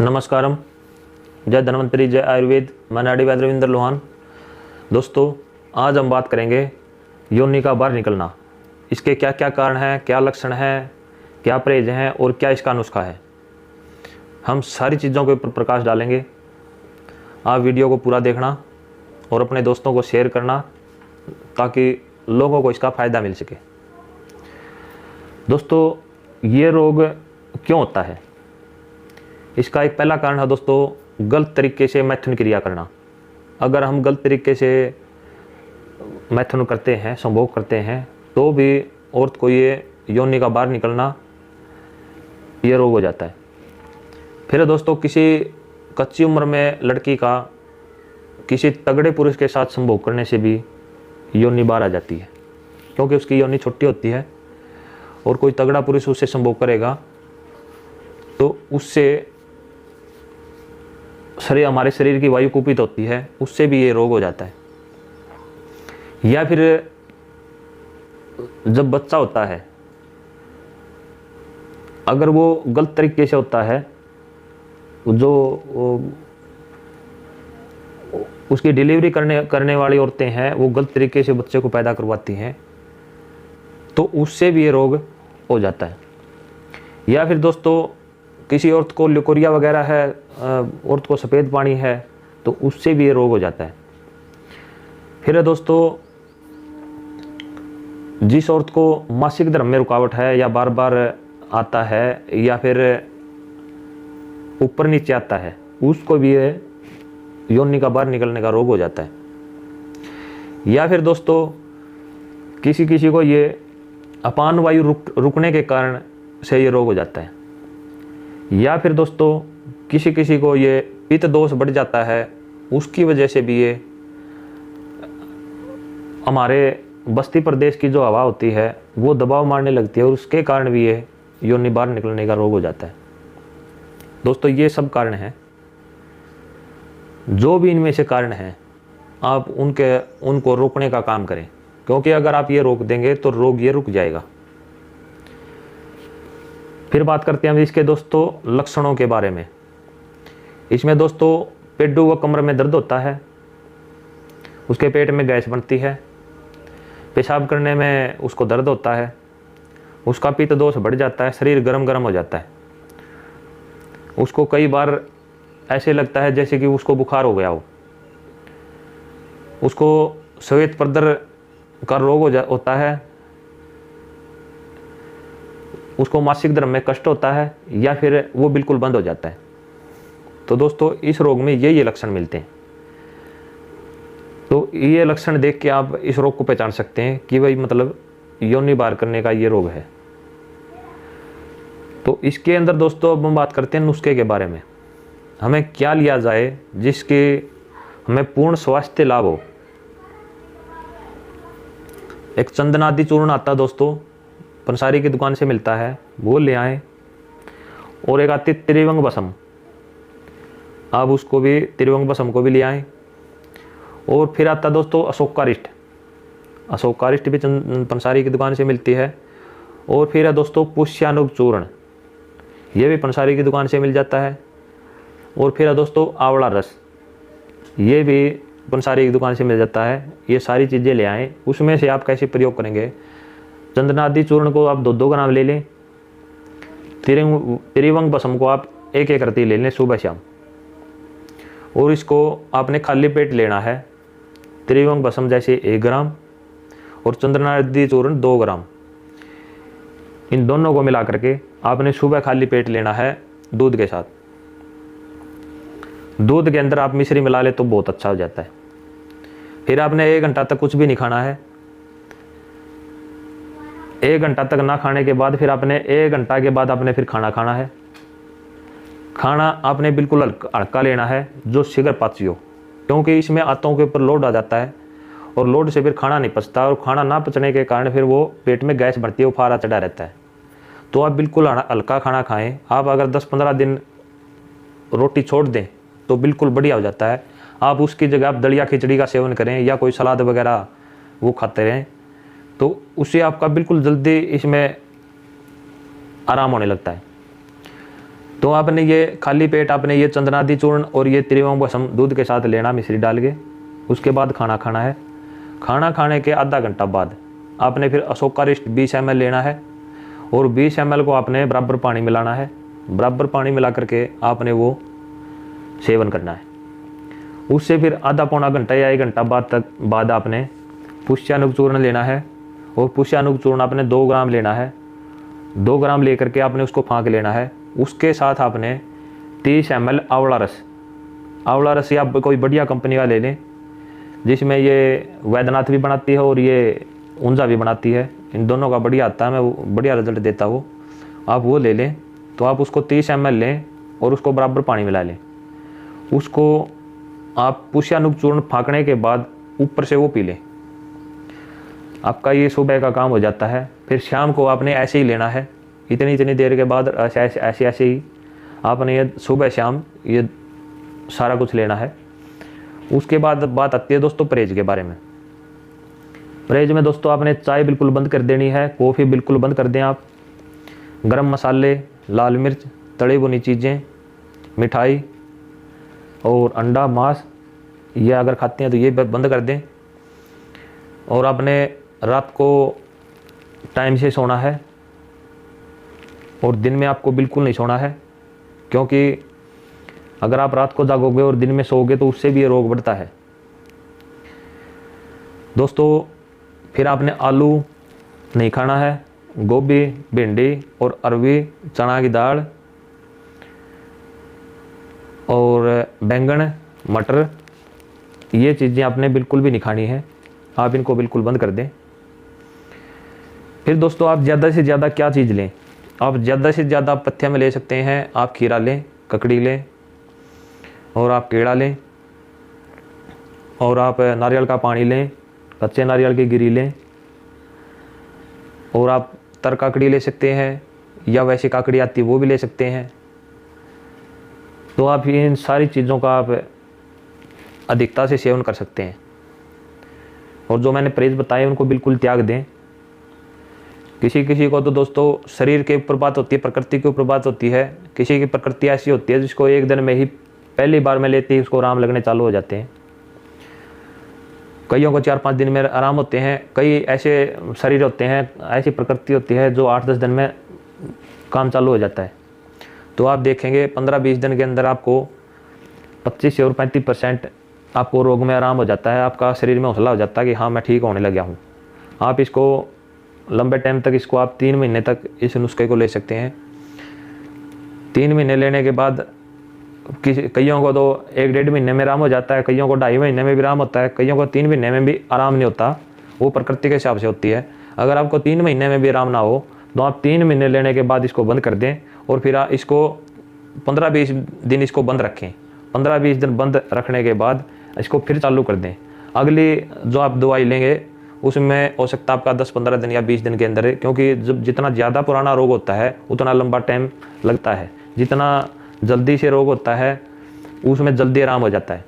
नमस्कारम। जय धन्वंतरी, जय आयुर्वेद। मैं नाड़ीवाद रविंद्र लोहान। दोस्तों, आज हम बात करेंगे योनि का बाहर निकलना। इसके क्या क्या कारण हैं, क्या लक्षण हैं, क्या परहेज हैं और क्या इसका नुस्खा है। हम सारी चीज़ों के ऊपर प्रकाश डालेंगे। आप वीडियो को पूरा देखना और अपने दोस्तों को शेयर करना ताकि लोगों को इसका फ़ायदा मिल सके। दोस्तों, ये रोग क्यों होता है? इसका एक पहला कारण है दोस्तों, गलत तरीके से मैथुन क्रिया करना। अगर हम गलत तरीके से मैथुन करते हैं, संभोग करते हैं, तो भी औरत को ये योनि का बाहर निकलना, ये रोग हो जाता है। फिर दोस्तों, किसी कच्ची उम्र में लड़की का किसी तगड़े पुरुष के साथ संभोग करने से भी योनि बाहर आ जाती है, क्योंकि उसकी योनि छोटी होती है और कोई तगड़ा पुरुष उससे संभोग करेगा तो उससे हमारे शरीर की वायु कुपित होती है, उससे भी ये रोग हो जाता है। या फिर जब बच्चा होता है, अगर वो गलत तरीके से होता है, जो उसकी डिलीवरी करने वाली औरतें हैं, वो गलत तरीके से बच्चे को पैदा करवाती हैं, तो उससे भी ये रोग हो जाता है। या फिर दोस्तों, किसी औरत को ल्यूकोरिया वगैरह है, औरत को सफ़ेद पानी है, तो उससे भी ये रोग हो जाता है। फिर दोस्तों, जिस औरत को मासिक धर्म में रुकावट है, या बार बार आता है, या फिर ऊपर नीचे आता है, उसको भी ये योनि का बाहर निकलने का रोग हो जाता है। या फिर दोस्तों, किसी को ये अपान वायु रुकने के कारण से ये रोग हो जाता है। या फिर दोस्तों, किसी को ये पित्त दोष बढ़ जाता है, उसकी वजह से भी ये हमारे बस्ती प्रदेश की जो हवा होती है वो दबाव मारने लगती है, और उसके कारण भी ये योनि बाहर निकलने का रोग हो जाता है। दोस्तों, ये सब कारण हैं। जो भी इनमें से कारण हैं, आप उनको रोकने का काम करें, क्योंकि अगर आप ये रोक देंगे तो रोग ये रुक जाएगा। फिर बात करते हैं इसके दोस्तों लक्षणों के बारे में। इसमें दोस्तों पेडू व कमर में दर्द होता है, उसके पेट में गैस बनती है, पेशाब करने में उसको दर्द होता है, उसका पित्त दोष बढ़ जाता है, शरीर गरम हो जाता है, उसको कई बार ऐसे लगता है जैसे कि उसको बुखार हो गया हो, उसको श्वेत प्रदर का रोग होता है, उसको मासिक धर्म में कष्ट होता है, या फिर वो बिल्कुल बंद हो जाता है। तो दोस्तों, इस रोग में ये लक्षण मिलते हैं। तो ये लक्षण देख के आप इस रोग को पहचान सकते हैं कि भाई मतलब योनि बाहर करने का ये रोग है। तो इसके अंदर दोस्तों अब हम बात करते हैं नुस्खे के बारे में। हमें क्या लिया जाए जिसके हमें पूर्ण स्वास्थ्य लाभ हो। एक चंदनादि चूर्ण आता है दोस्तों, पंसारी की दुकान से मिलता है, वो ले आए। और एक आती त्रिवंग बसम, आप उसको भी, त्रिवंग बसम को भी ले आए। और फिर आता दोस्तों अशोकारिष्ट। अशोकारिष्ट भी पंसारी की दुकान से मिलती है। और फिर है दोस्तों पुष्यानुग चूर्ण, ये भी पंसारी की दुकान से मिल जाता है। और फिर है दोस्तों आंवला रस, ये भी पंसारी की दुकान से मिल जाता है। ये सारी चीज़ें ले आएँ। उसमें से आप कैसे प्रयोग करेंगे? चंदनादि चूर्ण को आप 2-2 ग्राम ले लें। त्रिवंग बसम को आप 1-1 रत्ती ले लें सुबह शाम, और इसको आपने खाली पेट लेना है। त्रिवंग बसम जैसे 1 ग्राम और चंदनादि चूर्ण 2 ग्राम, इन दोनों को मिला करके आपने सुबह खाली पेट लेना है दूध के साथ। दूध के अंदर आप मिश्री मिला ले तो बहुत अच्छा हो जाता है। फिर आपने 1 घंटा तक कुछ भी नहीं खाना है। 1 घंटा तक ना खाने के बाद फिर आपने 1 घंटा के बाद आपने फिर खाना खाना है। खाना आपने बिल्कुल हल्का लेना है, जो शीघ्र पची हो, क्योंकि इसमें आंतों के ऊपर लोड आ जाता है और लोड से फिर खाना नहीं पचता, और खाना ना पचने के कारण फिर वो पेट में गैस बढ़ती है, वो फारा चढ़ा रहता है। तो आप बिल्कुल हल्का खाना खाएं। आप अगर 10-15 दिन रोटी छोड़ दें तो बिल्कुल बढ़िया हो जाता है। आप उसकी जगह आप दलिया खिचड़ी का सेवन करें, या कोई सलाद वगैरह वो खाते रहें, तो उससे आपका बिल्कुल जल्दी इसमें आराम होने लगता है। तो आपने ये खाली पेट आपने ये चंदनादि चूर्ण और ये त्रिवंग भस्म दूध के साथ लेना मिश्री डाल के। उसके बाद खाना खाना है। खाना खाने के आधा घंटा बाद आपने फिर अशोकारिष्ट 20 ml लेना है और 20 ml को आपने बराबर पानी मिलाना है। बराबर पानी मिला करके आपने वो सेवन करना है। उससे फिर आधा पौना घंटा या 1 घंटा बाद आपने पुष्यानुग चूर्ण लेना है और पुष्यानुग चूर्ण आपने 2 ग्राम लेना है। 2 ग्राम लेकर के आपने उसको फाँक लेना है। उसके साथ आपने 30 ml आंवला रस या कोई बढ़िया कंपनी का ले लें, जिसमें ये वैद्यनाथ भी बनाती है और ये ऊंजा भी बनाती है। इन दोनों का बढ़िया आता है, मैं बढ़िया रिजल्ट देता हूँ। आप वो ले लें। तो आप उसको 30 ml लें और उसको बराबर पानी मिला लें। उसको आप पुष्यानुग चूर्ण फाँकने के बाद ऊपर से वो पी लें। आपका ये सुबह का काम हो जाता है। फिर शाम को आपने ऐसे ही लेना है। इतनी देर के बाद ऐसे ही आपने ये सुबह शाम ये सारा कुछ लेना है। उसके बाद बात आती है दोस्तों परहेज के बारे में। परहेज में दोस्तों आपने चाय बिल्कुल बंद कर देनी है, कॉफ़ी बिल्कुल बंद कर दें आप। गरम मसाले, लाल मिर्च, तली भुनी चीज़ें, मिठाई और अंडा, मांस, ये अगर खाते हैं तो ये बंद कर दें। और आपने रात को टाइम से सोना है और दिन में आपको बिल्कुल नहीं सोना है, क्योंकि अगर आप रात को जागोगे और दिन में सोओगे तो उससे भी ये रोग बढ़ता है। दोस्तों फिर आपने आलू नहीं खाना है, गोभी, भिंडी और अरवी, चना की दाल और बैंगन, मटर, ये चीज़ें आपने बिल्कुल भी नहीं खानी है। आप इनको बिल्कुल बंद कर दें। फिर दोस्तों आप ज़्यादा से ज़्यादा क्या चीज़ लें? आप ज़्यादा से ज़्यादा पथ्य में ले सकते हैं। आप खीरा लें, ककड़ी लें और आप केला लें और आप नारियल का पानी लें, कच्चे नारियल की गिरी लें और आप तर काकड़ी ले सकते हैं या वैसी काकड़ी आती वो भी ले सकते हैं। तो आप इन सारी चीज़ों का आप अधिकता से सेवन कर सकते हैं। और जो मैंने परहेज बताए उनको बिल्कुल त्याग दें। किसी को तो दोस्तों शरीर के ऊपर बात होती है, प्रकृति के ऊपर बात होती है। किसी की प्रकृति ऐसी होती है जिसको एक दिन में ही पहली बार में लेते ही उसको आराम लगने चालू हो जाते हैं। कईयों को 4-5 दिन में आराम होते हैं। कई ऐसे शरीर होते हैं, ऐसी प्रकृति होती है जो 8-10 दिन में काम चालू हो जाता है। तो आप देखेंगे 15-20 दिन के अंदर आपको 25 से और 35% आपको रोग में आराम हो जाता है। आपका शरीर में हौसला हो जाता है कि हाँ मैं ठीक होने लग गया हूँ। आप इसको लंबे टाइम तक इसको आप 3 महीने तक इस नुस्खे को ले सकते हैं। 3 महीने लेने के बाद कईयों को तो 1-1.5 महीने में आराम हो जाता है, कईयों को 2.5 महीने में भी आराम होता है, कईयों को 3 महीने में भी आराम नहीं होता। वो प्रकृति के हिसाब से होती है। अगर आपको 3 महीने में भी आराम ना हो तो आप 3 महीने लेने के बाद इसको बंद कर दें और फिर इसको 15-20 दिन इसको बंद रखें। 15-20 दिन बंद रखने के बाद इसको फिर चालू कर दें। अगली जो आप दवाई लेंगे उसमें हो सकता है आपका 10-15 दिन या 20 दिन के अंदर है, क्योंकि जब जितना ज़्यादा पुराना रोग होता है उतना लंबा टाइम लगता है। जितना जल्दी से रोग होता है उसमें जल्दी आराम हो जाता है।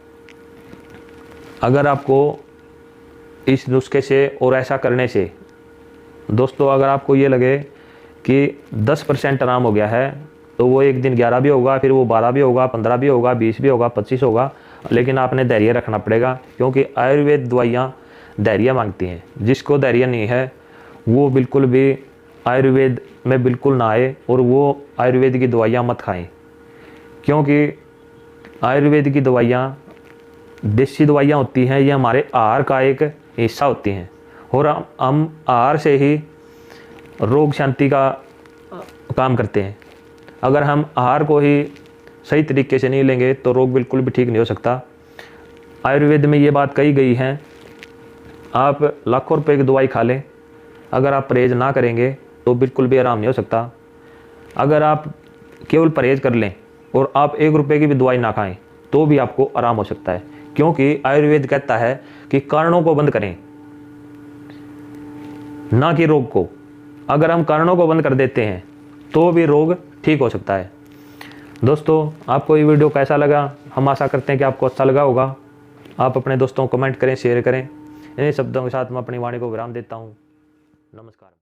अगर आपको इस नुस्खे से और ऐसा करने से दोस्तों अगर आपको ये लगे कि 10% आराम हो गया है तो वो एक दिन 11 भी होगा, फिर वो 12 भी होगा, 15 भी होगा, 20 भी होगा, 25 होगा, लेकिन आपने धैर्य रखना पड़ेगा, क्योंकि आयुर्वेद दवाइयाँ धैर्य मांगती हैं। जिसको धैर्य नहीं है वो बिल्कुल भी आयुर्वेद में बिल्कुल ना आए और वो आयुर्वेद की दवाइयाँ मत खाएं, क्योंकि आयुर्वेद की दवाइयाँ देसी दवाइयाँ होती हैं। ये हमारे आहार का एक हिस्सा होती हैं और हम आहार से ही रोग शांति का काम करते हैं। अगर हम आहार को ही सही तरीके से नहीं लेंगे तो रोग बिल्कुल भी ठीक नहीं हो सकता। आयुर्वेद में ये बात कही गई है, आप लाखों रुपए की दवाई खा लें, अगर आप परहेज ना करेंगे तो बिल्कुल भी आराम नहीं हो सकता। अगर आप केवल परहेज कर लें और आप 1 रुपये की भी दवाई ना खाएं तो भी आपको आराम हो सकता है, क्योंकि आयुर्वेद कहता है कि कारणों को बंद करें ना कि रोग को। अगर हम कारणों को बंद कर देते हैं तो भी रोग ठीक हो सकता है। दोस्तों आपको ये वीडियो कैसा लगा? हम आशा करते हैं कि आपको अच्छा लगा होगा। आप अपने दोस्तों को कमेंट करें, शेयर करें। इन्हीं शब्दों के साथ मैं अपनी वाणी को विराम देता हूँ। नमस्कार।